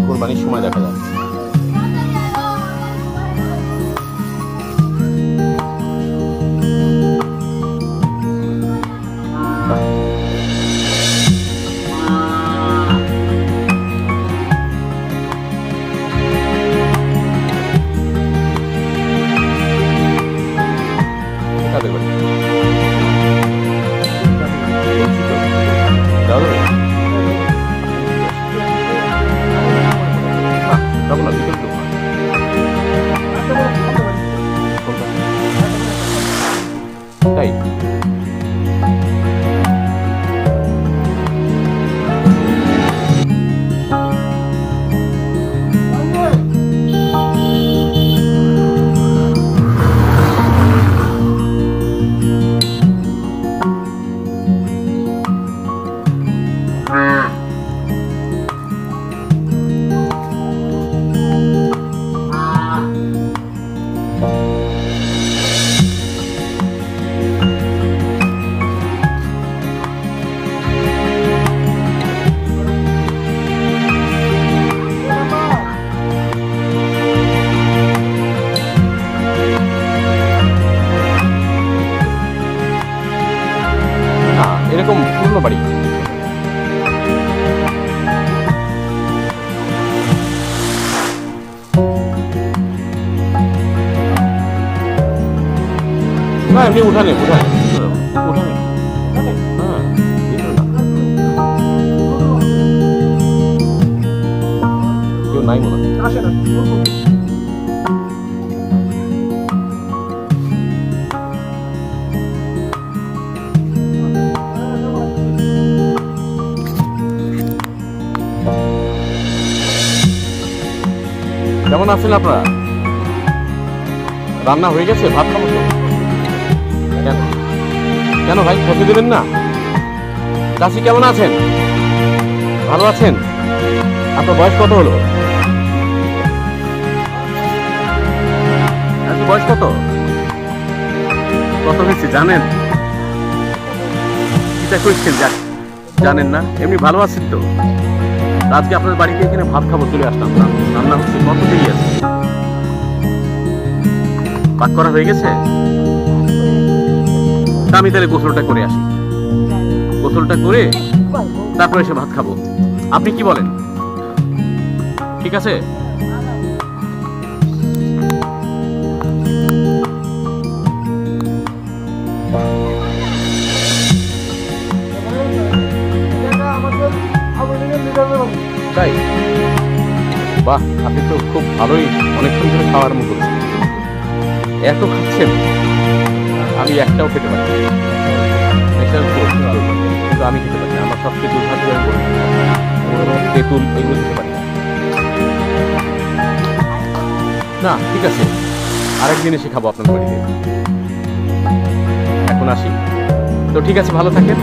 কোরবানির সময় দেখা যায়। এরকম পুরনো বাড়ি। না এমনি উঠানে উঠানে উঠানে হ্যাঁ কেউ নাই মনে হয়। কেমন আছেন আপনারা? রান্না হয়ে গেছে? ভাত খাবো তো? কেন কেন ভাই খেতে দেবেন না? চাচি কেমন আছেন? ভালো আছেন? আপনার বয়স কত হলো? বয়স কত কত হয়েছে জানেন? চিন্তা করছেন জানেন না? এমনি ভালো আছেন তো? আজকে আপনার বাড়িতে এখানে ভাত খাবো চলে আসলাম। রান্না হচ্ছে কত দেরি আছে? পাক করা হয়ে গেছে? আমি তাহলে গোসলটা করে আসি। গোসলটা করে তারপর এসে ভাত খাবো। আপনি কি বলেন? ঠিক আছে? তাই? বাহ, আপনি তো খুব ভালোই অনেকক্ষণ ধরে খাওয়া আরম্ভ করেছেন। এত খাচ্ছেন, আমি একটাও খেতে পারি না। কিন্তু আমি খেতে পারি না। আমার সবচেয়ে দুর্ভাগ্য তেঁতুল এগুলো খেতে পারি না। ঠিক আছে, আরেকদিন এসে খাবো আপনার বাড়িতে। এখন আসি তো। ঠিক আছে, ভালো থাকেন।